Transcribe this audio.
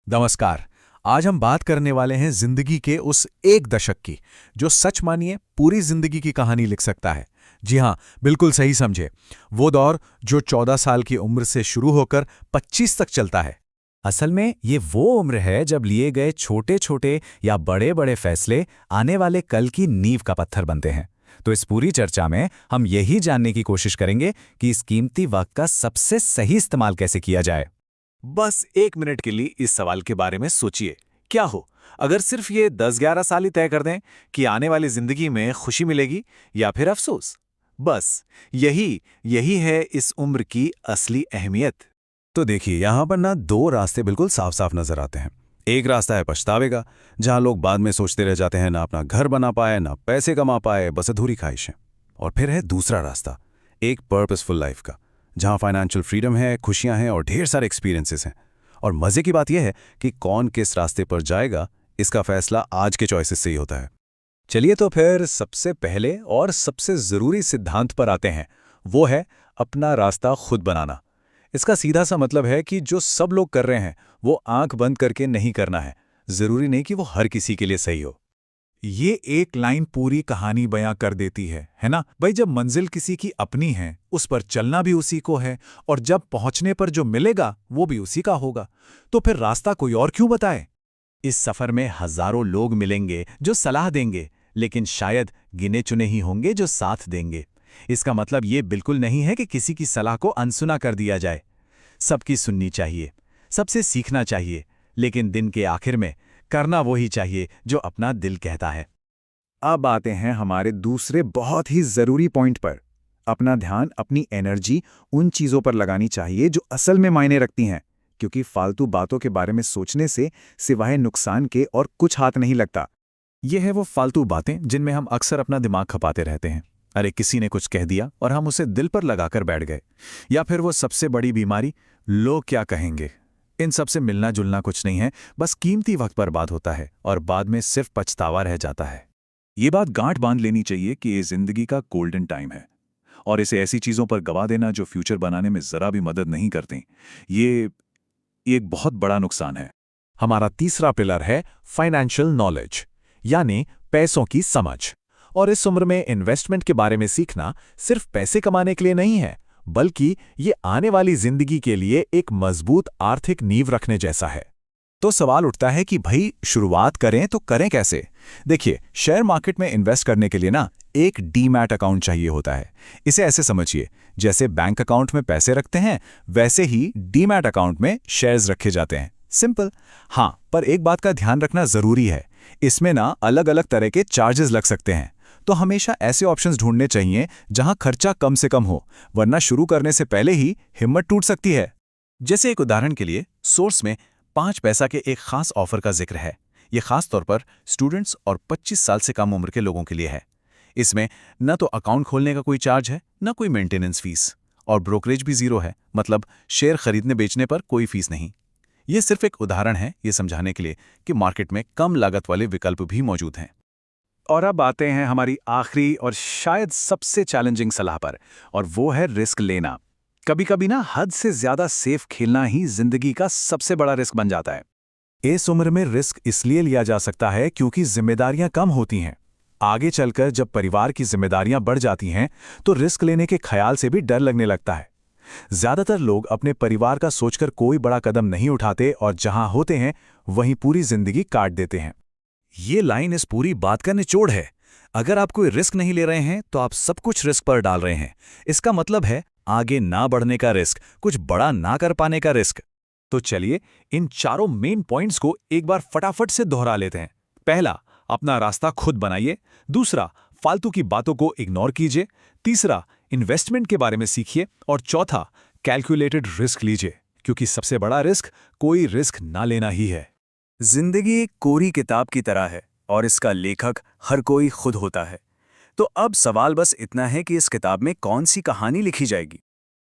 नमस्कार। आज हम बात करने वाले हैं जिंदगी के उस एक दशक की जो सच मानिए पूरी जिंदगी की कहानी लिख सकता है। जी हाँ, बिल्कुल सही समझे। वो दौर जो 14 साल की उम्र से शुरू होकर 25 तक चलता है। असल में ये वो उम्र है जब लिए गए छोटे छोटे या बड़े बड़े फैसले आने वाले कल की नींव का पत्थर बनते हैं। तो इस पूरी चर्चा में हम यही जानने की कोशिश करेंगे कि इस कीमती वक्त का सबसे सही इस्तेमाल कैसे किया जाए। बस 1 मिनट के लिए इस सवाल के बारे में सोचिए। क्या हो अगर सिर्फ ये 10-11 साल ही तय कर दें कि आने वाली जिंदगी में खुशी मिलेगी या फिर अफसोस। बस यही यही है इस उम्र की असली अहमियत। तो देखिए, यहाँ पर ना दो रास्ते बिल्कुल साफ साफ नजर आते हैं। एक रास्ता है पछतावे का, जहाँ लोग बाद में सोचते रह जाते हैं, ना अपना घर बना पाए, ना पैसे कमा पाए, बस अधूरी ख्वाहिशें। और फिर है दूसरा रास्ता, एक पर्पसफुल लाइफ का, जहाँ फाइनेंशियल फ्रीडम है, खुशियाँ हैं और ढेर सारे एक्सपीरियंसेस हैं। और मज़े की बात यह है कि कौन किस रास्ते पर जाएगा, इसका फैसला आज के चॉइसेस से ही होता है। चलिए तो फिर सबसे पहले और सबसे ज़रूरी सिद्धांत पर आते हैं। वो है अपना रास्ता खुद बनाना। इसका सीधा सा मतलब है कि जो सब लोग कर रहे हैं वो आंख बंद करके नहीं करना है। ज़रूरी नहीं कि वो हर किसी के लिए सही हो। ये एक लाइन पूरी कहानी बयां कर देती है ना भाई। जब मंजिल किसी की अपनी है, उस पर चलना भी उसी को है, और जब पहुंचने पर जो मिलेगा वो भी उसी का होगा, तो फिर रास्ता कोई और क्यों बताए। इस सफ़र में हज़ारों लोग मिलेंगे जो सलाह देंगे, लेकिन शायद गिने चुने ही होंगे जो साथ देंगे। इसका मतलब ये बिल्कुल नहीं है कि किसी की सलाह को अनसुना कर दिया जाए। सबकी सुननी चाहिए, सबसे सीखना चाहिए, लेकिन दिन के आखिर में करना वही चाहिए जो अपना दिल कहता है। अब आते हैं हमारे दूसरे बहुत ही ज़रूरी पॉइंट पर। अपना ध्यान, अपनी एनर्जी उन चीज़ों पर लगानी चाहिए जो असल में मायने रखती हैं, क्योंकि फालतू बातों के बारे में सोचने से सिवाय नुकसान के और कुछ हाथ नहीं लगता। ये है वो फालतू बातें जिनमें हम अक्सर अपना दिमाग खपाते रहते हैं। अरे किसी ने कुछ कह दिया और हम उसे दिल पर लगाकर बैठ गए। या फिर वो सबसे बड़ी बीमारी, लोग क्या कहेंगे। इन सब से मिलना जुलना कुछ नहीं है, बस कीमती वक्त बर्बाद होता है और बाद में सिर्फ पछतावा रह जाता है। ये बात गांठ बांध लेनी चाहिए कि ये जिंदगी का गोल्डन टाइम है, और इसे ऐसी चीजों पर गवा देना जो फ्यूचर बनाने में जरा भी मदद नहीं करती, ये एक बहुत बड़ा नुकसान है। हमारा तीसरा पिलर है फाइनेंशियल नॉलेज, यानी पैसों की समझ। और इस उम्र में इन्वेस्टमेंट के बारे में सीखना सिर्फ पैसे कमाने के लिए नहीं है, बल्कि ये आने वाली जिंदगी के लिए एक मजबूत आर्थिक नींव रखने जैसा है। तो सवाल उठता है कि भाई शुरुआत करें तो करें कैसे। देखिए, शेयर मार्केट में इन्वेस्ट करने के लिए ना एक डीमैट अकाउंट चाहिए होता है। इसे ऐसे समझिए, जैसे बैंक अकाउंट में पैसे रखते हैं, वैसे ही डीमैट अकाउंट में शेयर्स रखे जाते हैं। सिंपल। हाँ, पर एक बात का ध्यान रखना जरूरी है, इसमें ना अलग अलग तरह के चार्जेस लग सकते हैं। तो हमेशा ऐसे ऑप्शंस ढूंढने चाहिए जहां खर्चा कम से कम हो, वरना शुरू करने से पहले ही हिम्मत टूट सकती है। जैसे एक उदाहरण के लिए, सोर्स में 5 पैसा के एक खास ऑफर का जिक्र है। यह खास तौर पर स्टूडेंट्स और 25 साल से कम उम्र के लोगों के लिए है। इसमें न तो अकाउंट खोलने का कोई चार्ज है, न कोई मेंटेनेंस फीस, और ब्रोकरेज भी जीरो है, मतलब शेयर खरीदने बेचने पर कोई फीस नहीं। यह सिर्फ एक उदाहरण है, ये समझाने के लिए कि मार्केट में कम लागत वाले विकल्प भी मौजूद हैं। और अब आते हैं हमारी आखिरी और शायद सबसे चैलेंजिंग सलाह पर, और वो है रिस्क लेना। कभी कभी ना हद से ज्यादा सेफ खेलना ही जिंदगी का सबसे बड़ा रिस्क बन जाता है। इस उम्र में रिस्क इसलिए लिया जा सकता है क्योंकि जिम्मेदारियां कम होती हैं। आगे चलकर जब परिवार की जिम्मेदारियां बढ़ जाती हैं तो रिस्क लेने के ख्याल से भी डर लगने लगता है। ज्यादातर लोग अपने परिवार का सोचकर कोई बड़ा कदम नहीं उठाते और जहां होते हैं वहीं पूरी जिंदगी काट देते हैं। ये लाइन इस पूरी बात का निचोड़ है। अगर आप कोई रिस्क नहीं ले रहे हैं तो आप सब कुछ रिस्क पर डाल रहे हैं। इसका मतलब है आगे ना बढ़ने का रिस्क, कुछ बड़ा ना कर पाने का रिस्क। तो चलिए इन चारों मेन पॉइंट्स को एक बार फटाफट से दोहरा लेते हैं। पहला, अपना रास्ता खुद बनाइए। दूसरा, फालतू की बातों को इग्नोर कीजिए। तीसरा, इन्वेस्टमेंट के बारे में सीखिए। और चौथा, कैलकुलेटेड रिस्क लीजिए, क्योंकि सबसे बड़ा रिस्क कोई रिस्क ना लेना ही है। जिंदगी एक कोरी किताब की तरह है और इसका लेखक हर कोई खुद होता है। तो अब सवाल बस इतना है कि इस किताब में कौन सी कहानी लिखी जाएगी।